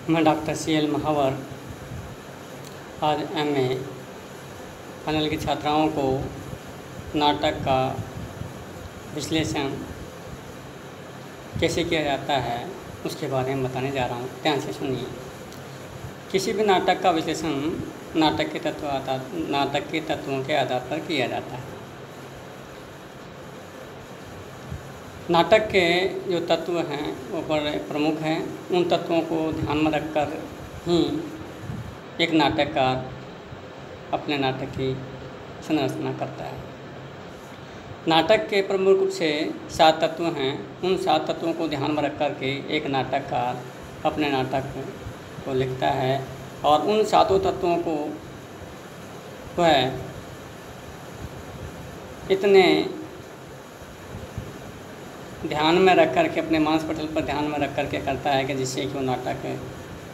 मैं doctor CL महावर आज MA final की छात्राओं को नाटक का विश्लेषण कैसे किया जाता है उसके बारे में बताने जा रहा हूँ। ध्यान से सुनिए। किसी भी नाटक का विश्लेषण नाटक के तत्वों के आधार पर किया जाता है। नाटक के जो तत्व हैं वो बड़े प्रमुख हैं। उन तत्वों को ध्यान में रखकर ही एक नाटककार अपने नाटक की संरचना करता है। नाटक के प्रमुख रूप से 7 तत्व हैं। उन 7 तत्वों को ध्यान में रख कर के एक नाटककार अपने नाटक को लिखता है और उन 7 तत्वों को वह इतने ध्यान में रख कर के अपने मांस पटल पर ध्यान में रख कर के करता है कि जिससे कि वो नाटक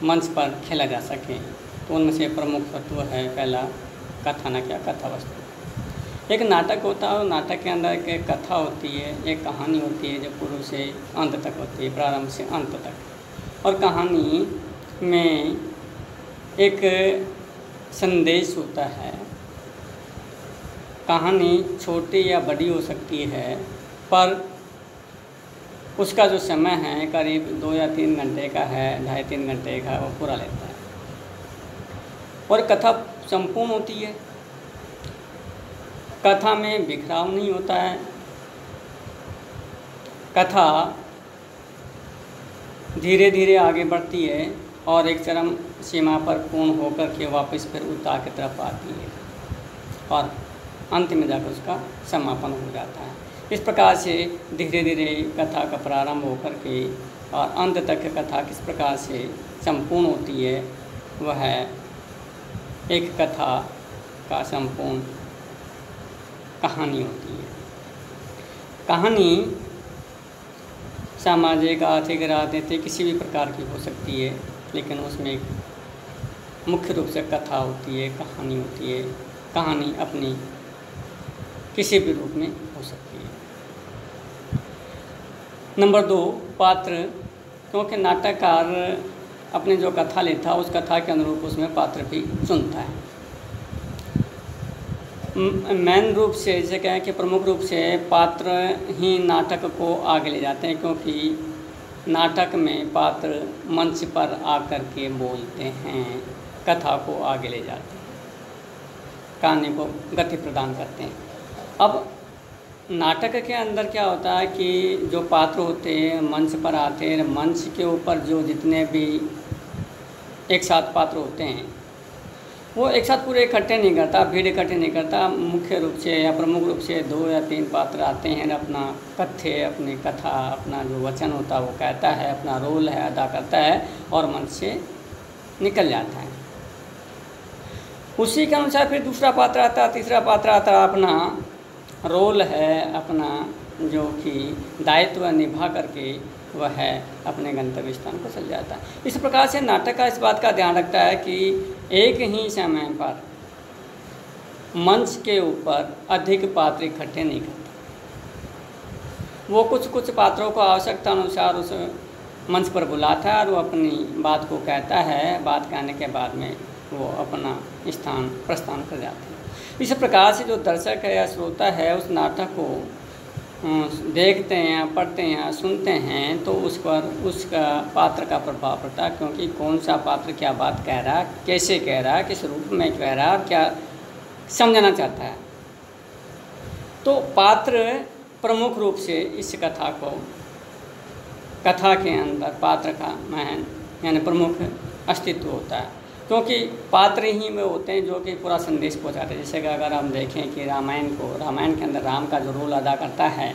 मंच पर खेला जा सके। तो उनमें से प्रमुख तत्व है पहला कथानक या कथा वस्तु। एक नाटक होता है, नाटक के अंदर एक कथा होती है, एक कहानी होती है जो शुरू से अंत तक होती है, प्रारंभ से अंत तक। और कहानी में एक संदेश होता है। कहानी छोटी या बड़ी हो सकती है, पर उसका जो समय है करीब 2 या 3 घंटे का है, 2.5-3 घंटे का, वो पूरा लेता है। और कथा संपूर्ण होती है। कथा में बिखराव नहीं होता है। कथा धीरे धीरे आगे बढ़ती है और एक चरम सीमा पर पूर्ण होकर के वापस फिर उतार की तरफ आती है और अंत में जाकर उसका समापन हो जाता है। इस प्रकार से धीरे धीरे कथा का प्रारंभ होकर के और अंत तक कथा किस प्रकार से संपूर्ण होती है, वह एक कथा का संपूर्ण कहानी होती है। कहानी सामाजिक, आर्थिक, राजनीतिक किसी भी प्रकार की हो सकती है, लेकिन उसमें एक मुख्य रूप से कथा होती है, कहानी होती है। कहानी अपनी किसी भी रूप में हो सकती है। नंबर 2, पात्र। क्योंकि नाटककार अपने जो कथा लेता है उस कथा के अनुरूप उसमें पात्र भी चुनता है। मेन रूप से जैसे कहें कि प्रमुख रूप से पात्र ही नाटक को आगे ले जाते हैं, क्योंकि नाटक में पात्र मंच पर आकर के बोलते हैं, कथा को आगे ले जाते हैं, कहानी को गति प्रदान करते हैं। अब नाटक के अंदर क्या होता है कि जो पात्र होते हैं मंच पर आते हैं, मंच के ऊपर जो जितने भी एक साथ पात्र होते हैं वो एक साथ पूरे इकट्ठे नहीं करता, भीड़ इकट्ठे नहीं करता। मुख्य रूप से या प्रमुख रूप से 2 या 3 पात्र आते हैं, अपना कथ्य, अपनी कथा, अपना जो वचन होता है वो कहता है, अपना रोल है अदा करता है और मंच से निकल जाता है। उसी के अनुसार फिर दूसरा पात्र आता है, तीसरा पात्र आता है, अपना रोल है, अपना जो कि दायित्व निभा करके वह है अपने गंतव्य स्थान पर चल जाता है। इस प्रकार से नाटक का इस बात का ध्यान रखता है कि एक ही समय पर मंच के ऊपर अधिक पात्र इकट्ठे नहीं करता। वो कुछ पात्रों को आवश्यकता अनुसार उस मंच पर बुलाता है और वो अपनी बात को कहता है। बात कहने के बाद में वो अपना स्थान प्रस्थान कर जाते हैं। इस प्रकार से जो दर्शक है या श्रोता है उस नाटक को देखते हैं, पढ़ते हैं, सुनते हैं, तो उस पर उसका पात्र का प्रभाव पड़ता है। क्योंकि कौन सा पात्र क्या बात कह रहा है, कैसे कह रहा है, किस रूप में कह रहा है और क्या समझना चाहता है। तो पात्र प्रमुख रूप से इस कथा को, कथा के अंदर पात्र का महन यानी प्रमुख अस्तित्व होता है। क्योंकि पात्र ही में होते हैं जो कि पूरा संदेश पहुंचाते हैं। जैसे कि अगर हम देखें कि रामायण के अंदर राम का जो रोल अदा करता है,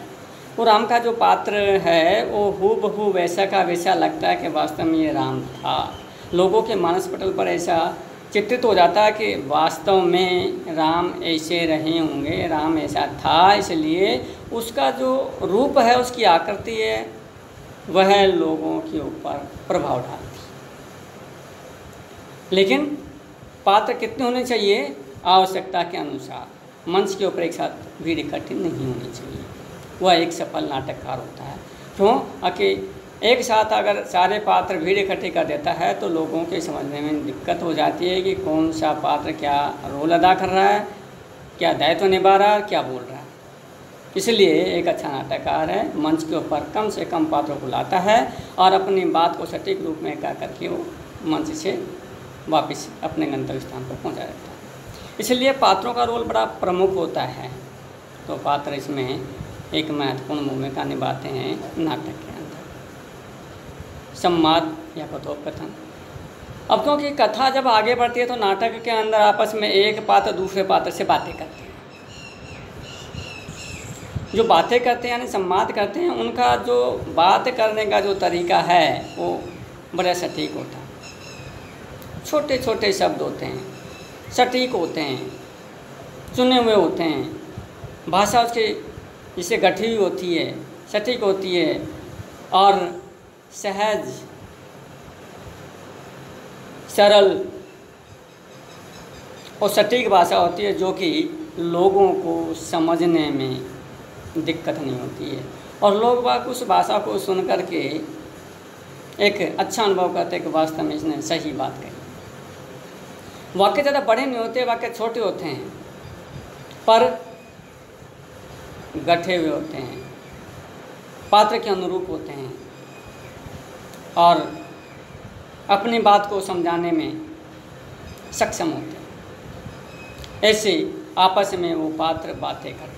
वो राम का जो पात्र है वो हूबहू वैसा का वैसा लगता है कि वास्तव में ये राम था। लोगों के मानस पटल पर ऐसा चित्रित हो जाता है कि वास्तव में राम ऐसे रहे होंगे, राम ऐसा था, इसलिए उसका जो रूप है, उसकी आकृति है, वह लोगों के ऊपर प्रभाव डालती है। लेकिन पात्र कितने होने चाहिए? आवश्यकता के अनुसार। मंच के ऊपर एक साथ भीड़ इकट्ठी नहीं होनी चाहिए। वह एक सफल नाटककार होता है। क्यों? कि एक साथ अगर सारे पात्र भीड़ इकट्ठी कर देता है तो लोगों के समझने में दिक्कत हो जाती है कि कौन सा पात्र क्या रोल अदा कर रहा है, क्या दायित्व निभा रहा है, क्या बोल रहा है। इसलिए एक अच्छा नाटककार है मंच के ऊपर कम से कम पात्रों को लाता है और अपनी बात को सटीक रूप में कह करके वो मंच से वापस अपने गंतव्य स्थान पर पहुंचा देता है। इसलिए पात्रों का रोल बड़ा प्रमुख होता है। तो पात्र इसमें एक महत्वपूर्ण भूमिका निभाते हैं नाटक के अंदर, संवाद या कथोपकथन। अब क्योंकि कथा जब आगे बढ़ती है तो नाटक के अंदर आपस में एक पात्र दूसरे पात्र से बातें करते हैं। जो बातें करते हैं यानी संवाद करते हैं, उनका जो बात करने का जो तरीका है वो बड़ा सटीक होता है। छोटे छोटे शब्द होते हैं, सटीक होते हैं, चुने हुए होते हैं। भाषा उसकी जिसे गठी हुई होती है, सटीक होती है और सहज, सरल और सटीक भाषा होती है, जो कि लोगों को समझने में दिक्कत नहीं होती है और लोग बाग उस भाषा को सुन कर के एक अच्छा अनुभव करते हैं कि वास्तव में इसने सही बात कही। वाक्य ज़्यादा बड़े नहीं होते, वाक्य छोटे होते हैं पर गठे हुए होते हैं, पात्र के अनुरूप होते हैं और अपनी बात को समझाने में सक्षम होते हैं। ऐसे आपस में वो पात्र बातें करते हैं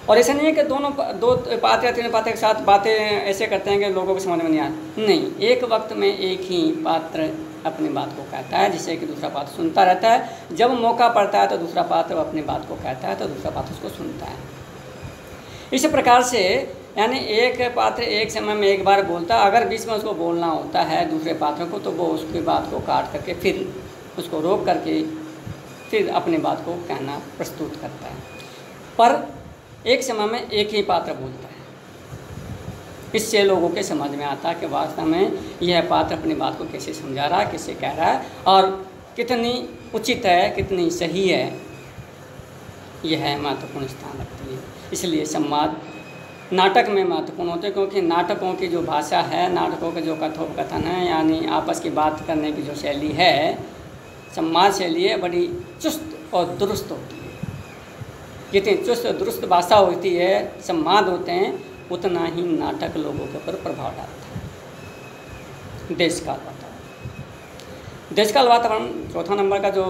और ऐसा नहीं है कि दो पात्र या तीन पात्र के साथ बातें ऐसे करते हैं कि लोगों को समझ में नहीं आता। नहीं, एक वक्त में एक ही पात्र अपनी बात को कहता है जिससे कि दूसरा पात्र सुनता रहता है। जब मौका पड़ता है तो दूसरा पात्र अपनी बात को कहता है तो दूसरा पात्र उसको सुनता है। इस प्रकार से यानी एक पात्र एक समय में एक बार बोलता, अगर बीच में उसको बोलना होता है दूसरे पात्र को तो वो उसकी बात को काट करके फिर उसको रोक करके फिर अपनी बात को कहना प्रस्तुत करता है। पर एक समय में एक ही पात्र बोलता है। इससे लोगों के समझ में आता है कि वास्तव में यह पात्र अपनी बात को कैसे समझा रहा है, कैसे कह रहा है और कितनी उचित है, कितनी सही है, यह महत्वपूर्ण स्थान रखती है। इसलिए संवाद नाटक में महत्वपूर्ण होते हैं क्योंकि नाटकों की जो भाषा है, नाटकों के जो कथोपकथन है यानी आपस की बात करने की जो शैली है, संवाद शैली है, बड़ी चुस्त और दुरुस्त होती है। जितनी चुस्त दुरुस्त भाषा होती है, संवाद होते हैं, उतना ही नाटक लोगों के ऊपर प्रभाव डालता है। देशकाल वातावरण, देशकाल वातावरण चौथा नंबर का जो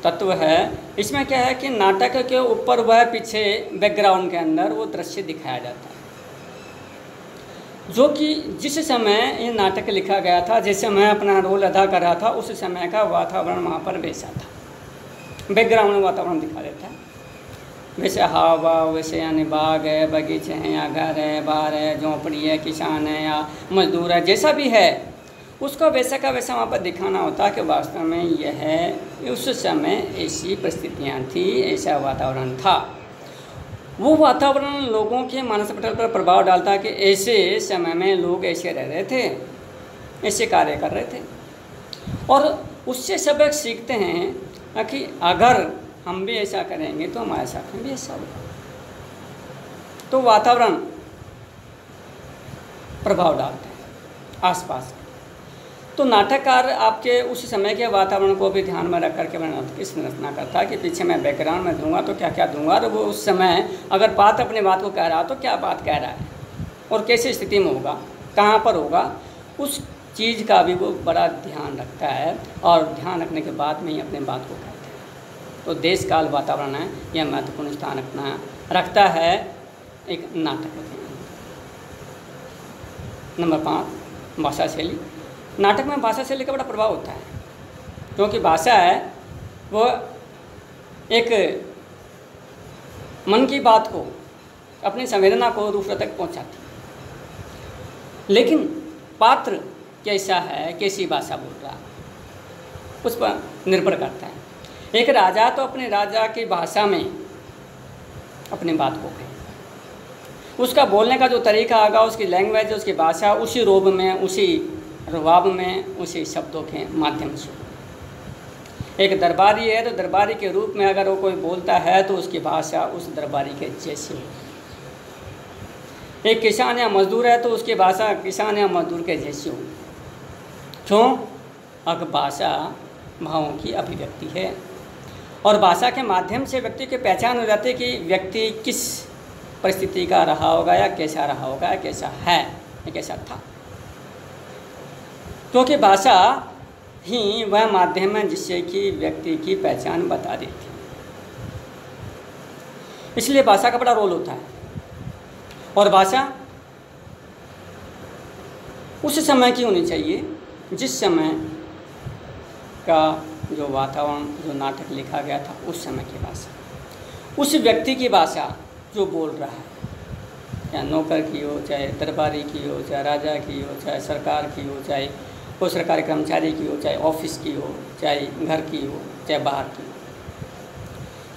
तत्व है, इसमें क्या है कि नाटक के ऊपर वह पीछे बैकग्राउंड के अंदर वो दृश्य दिखाया जाता है जो कि जिस समय ये नाटक लिखा गया था, जिस समय अपना रोल अदा कर रहा था, उस समय का वातावरण वहाँ पर वैसा था। बैकग्राउंड वातावरण दिखा देता है, वैसे हवा, वैसे यानी बाग है, बगीचे हैं या घर है, बाहर है, झोंपड़ी है, किसान है या मजदूर है, जैसा भी है उसका वैसा का वैसा वहाँ पर दिखाना होता है कि वास्तव में यह है उस समय ऐसी परिस्थितियाँ थी, ऐसा वातावरण था। वो वातावरण लोगों के मानस पटल पर प्रभाव डालता है कि ऐसे समय में लोग ऐसे रह रहे थे, ऐसे कार्य कर रहे थे और उससे सबक सीखते हैं कि अगर हम भी ऐसा करेंगे तो हमारे साथ में भी ऐसा होगा। तो वातावरण प्रभाव डालते हैं आसपास। तो नाटककार आपके उस समय के वातावरण को भी ध्यान में रख करके की संरचना करता है कि पीछे मैं बैकग्राउंड में दूंगा तो क्या क्या दूंगा, और वो उस समय अगर पात्र अपनी बात को कह रहा तो क्या बात कह रहा है और कैसी स्थिति में होगा, कहाँ पर होगा, उस चीज़ का भी वो बड़ा ध्यान रखता है और ध्यान रखने के बाद में ही अपनी बात को कहता है। तो देश काल वातावरण है, यह महत्वपूर्ण स्थान अपना रखता है एक नाटक के अंदर। नंबर 5, भाषा शैली। नाटक में भाषा शैली का बड़ा प्रभाव होता है क्योंकि भाषा है वो एक मन की बात को, अपनी संवेदना को दूसरों तक पहुंचाती है। लेकिन पात्र कैसा है, कैसी भाषा बोल रहा है, उस पर निर्भर करता है। एक राजा तो अपने राजा की भाषा में अपनी बात को कहे, उसका बोलने का जो तरीका आगा, उसकी लैंग्वेज, उसकी भाषा उसी रोब में, उसी रुबाब में, उसी शब्दों के माध्यम से। एक दरबारी है तो दरबारी के रूप में अगर वो कोई बोलता है तो उसकी भाषा उस दरबारी के जैसी है। एक किसान या मजदूर है तो उसकी भाषा किसान या मजदूर के जैसी होगी। क्यों? अगर भाषा भावों की अभिव्यक्ति है और भाषा के माध्यम से व्यक्ति की पहचान हो जाती है कि व्यक्ति किस परिस्थिति का रहा होगा या कैसा रहा होगा या कैसा है या कैसा था, क्योंकि भाषा ही वह माध्यम है जिससे कि व्यक्ति की पहचान बता देती है। इसलिए भाषा का बड़ा रोल होता है। और भाषा उस समय की होनी चाहिए जिस समय का जो वातावरण, जो नाटक लिखा गया था उस समय की भाषा, उस व्यक्ति की भाषा जो बोल रहा है, चाहे नौकर की हो, चाहे दरबारी की हो, चाहे राजा की हो, चाहे सरकार की हो, चाहे कोई सरकारी कर्मचारी की हो, चाहे ऑफिस की हो, चाहे घर की हो, चाहे बाहर की हो।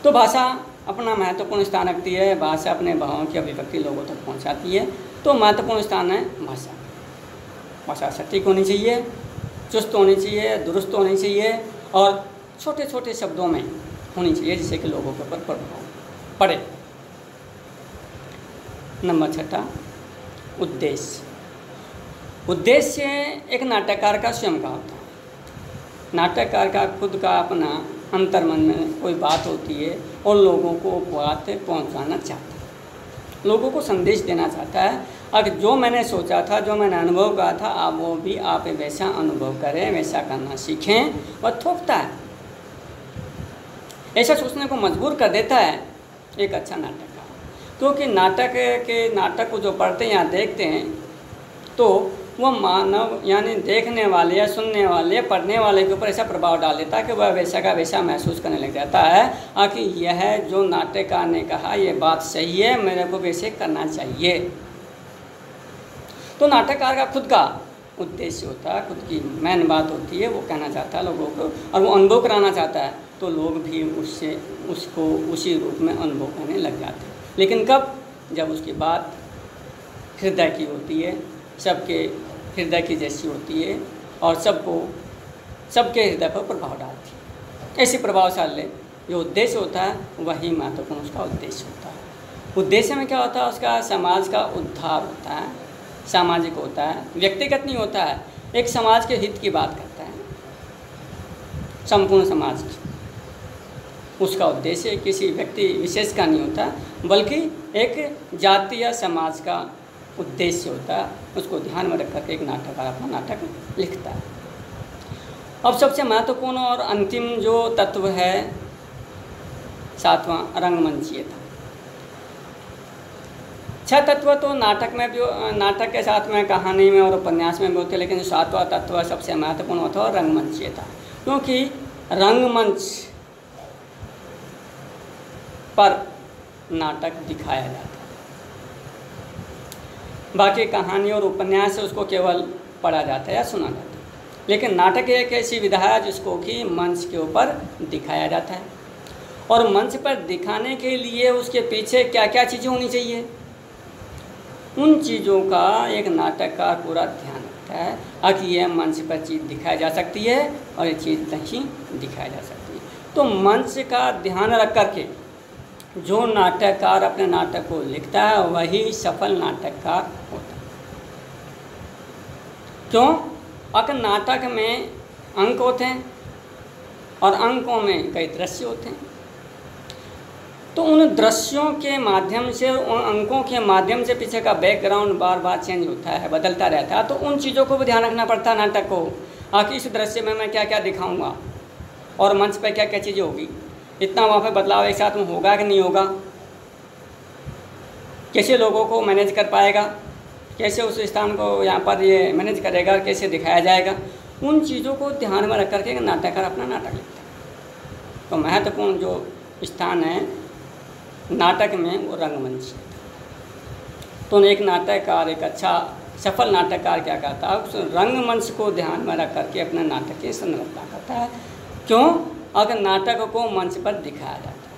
तो भाषा अपना महत्वपूर्ण स्थान रखती है। भाषा अपने भावों की अभिव्यक्ति लोगों तक पहुंचाती है। तो महत्वपूर्ण स्थान है भाषा। भाषा सटीक होनी चाहिए, चुस्त होनी चाहिए, दुरुस्त होनी चाहिए और छोटे छोटे शब्दों में होनी चाहिए जिससे कि लोगों के ऊपर प्रभाव पड़े। नंबर 6, उद्देश्य। उद्देश्य एक नाटककार का स्वयं का होता है। नाटककार का खुद का अपना अंतर्मन में कोई बात होती है और लोगों को बात पहुंचाना चाहता है, लोगों को संदेश देना चाहता है। अगर जो मैंने सोचा था, जो मैंने अनुभव करा था, आप वो भी आप वैसा अनुभव करें, वैसा करना सीखें, और थोपता है, ऐसा सोचने को मजबूर कर देता है एक अच्छा नाटककार। क्योंकि नाटक को जो पढ़ते हैं या देखते हैं तो वो मानव यानी देखने वाले या सुनने वाले, पढ़ने वाले के ऊपर ऐसा प्रभाव डाल देता है कि वह वैसा का वैसा महसूस करने लग जाता है कि यह जो नाटककार ने कहा ये बात सही है, मेरे को वैसे करना चाहिए। तो नाटककार का खुद का उद्देश्य होता है, खुद की मेन बात होती है, वो कहना चाहता है लोगों को और वो अनुभव कराना चाहता है, तो लोग भी उसको उसी रूप में अनुभव करने लग जाते हैं। लेकिन कब? जब उसकी बात हृदय की होती है, सबके हृदय की जैसी होती है और सबके हृदय पर प्रभाव डालती है। ऐसी प्रभावशाली जो उद्देश्य होता है वही महत्वपूर्ण उसका उद्देश्य होता है। उद्देश्य में क्या होता है? उसका समाज का उद्धार होता है, सामाजिक होता है, व्यक्तिगत नहीं होता है, एक समाज के हित की बात करता है, संपूर्ण समाज की। उसका उद्देश्य किसी व्यक्ति विशेष का नहीं होता बल्कि एक जाति या समाज का उद्देश्य होता है। उसको ध्यान में रख करके एक नाटककार अपना नाटक लिखता है। अब सबसे महत्वपूर्ण और अंतिम जो तत्व है 7वां, रंगमंचीयता। 6 तत्व तो नाटक में भी, नाटक के साथ में कहानी में और उपन्यास में भी होते हैं, लेकिन जो 7वां तत्व सबसे महत्वपूर्ण होता है रंगमंचीयता। क्योंकि रंगमंच पर नाटक दिखाया जाता है, बाकी कहानी और उपन्यास से उसको केवल पढ़ा जाता है या सुना जाता है। लेकिन नाटक एक ऐसी विधा है जिसको कि मंच के ऊपर दिखाया जाता है और मंच पर दिखाने के लिए उसके पीछे क्या क्या चीज़ें होनी चाहिए, उन चीज़ों का एक नाटककार पूरा ध्यान रखता है कि यह मंच पर चीज़ दिखाई जा सकती है और ये चीज़ नहीं दिखाई जा सकती। तो मंच का ध्यान रख करके जो नाटककार अपने नाटक को लिखता है वही सफल नाटककार होता है। क्यों? अगर नाटक में अंक होते हैं और अंकों में कई दृश्य होते हैं, तो उन दृश्यों के माध्यम से, उन अंकों के माध्यम से पीछे का बैकग्राउंड बार बार चेंज होता है, बदलता रहता है। तो उन चीज़ों को भी ध्यान रखना पड़ता है नाटक को, आखिर इस दृश्य में मैं क्या क्या दिखाऊंगा और मंच पर क्या क्या चीज़ें होगी, इतना वहाँ पर बदलाव एक साथ में होगा कि नहीं होगा, कैसे लोगों को मैनेज कर पाएगा, कैसे उस स्थान को यहाँ पर ये मैनेज करेगा, कैसे दिखाया जाएगा, उन चीज़ों को ध्यान में रख करके नाटककार अपना नाटक लिखता है। तो महत्वपूर्ण जो स्थान है नाटक में वो रंगमंच। तो एक नाटककार, एक अच्छा सफल नाटककार क्या करता है, उस रंगमंच को ध्यान में रख करके अपने नाटक की संरचना करता है। क्यों? अगर नाटक को मंच पर दिखाया जाता है,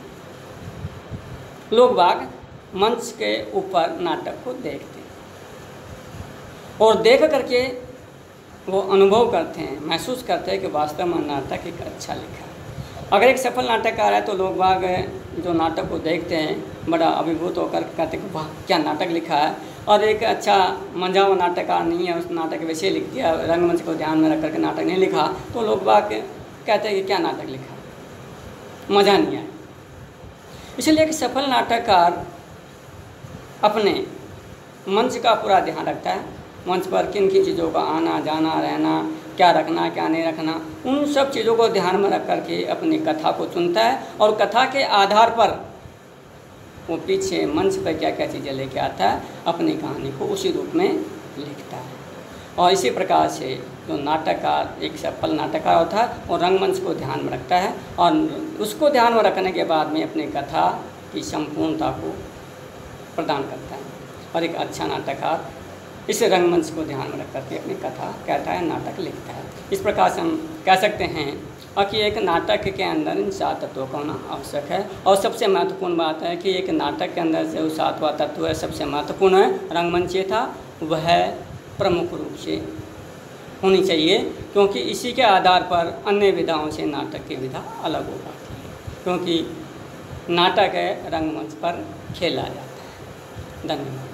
लोग बाग मंच के ऊपर नाटक को देखते हैं और देख करके वो अनुभव करते हैं, महसूस करते हैं कि वास्तव में नाटक एक अच्छा लिखा है। अगर एक सफल नाटककार है तो लोग बाग जो नाटक को देखते हैं बड़ा अभिभूत होकर कहते हैं कि वाह क्या नाटक लिखा है, और एक अच्छा मंझा हुआ नाटककार नहीं है, उस नाटक विषय लिख दिया, रंगमंच को ध्यान में रख करके नाटक नहीं लिखा, तो लोग बाग कहते हैं कि क्या नाटक लिखा, मज़ा नहीं आया। इसलिए एक सफल नाटककार अपने मंच का पूरा ध्यान रखता है, मंच पर किन किन चीज़ों का आना जाना रहना, क्या रखना क्या नहीं रखना, उन सब चीज़ों को ध्यान में रख करके अपनी कथा को चुनता है और कथा के आधार पर वो पीछे मंच पर क्या क्या चीज़ें लेके आता है, अपनी कहानी को उसी रूप में लिखता है। और इसी प्रकार से जो नाटककार एक सफल नाटककार होता है वो रंगमंच को ध्यान में रखता है और उसको ध्यान में रखने के बाद में अपनी कथा की संपूर्णता को प्रदान करता है। और एक अच्छा नाटककार इस रंगमंच को ध्यान में रख करके अपनी कथा कहता है, नाटक लिखता है। इस प्रकार से हम कह सकते हैं कि एक नाटक के अंदर इन 7 तत्वों का होना आवश्यक है। और सबसे महत्वपूर्ण बात है कि एक नाटक के अंदर जो 7वां तत्व है सबसे महत्वपूर्ण है, रंगमंचीयता, वह प्रमुख रूप से होनी चाहिए, क्योंकि इसी के आधार पर अन्य विधाओं से नाटक की विधा अलग हो पाती है, क्योंकि नाटक है रंगमंच पर खेला जाता है। धन्यवाद।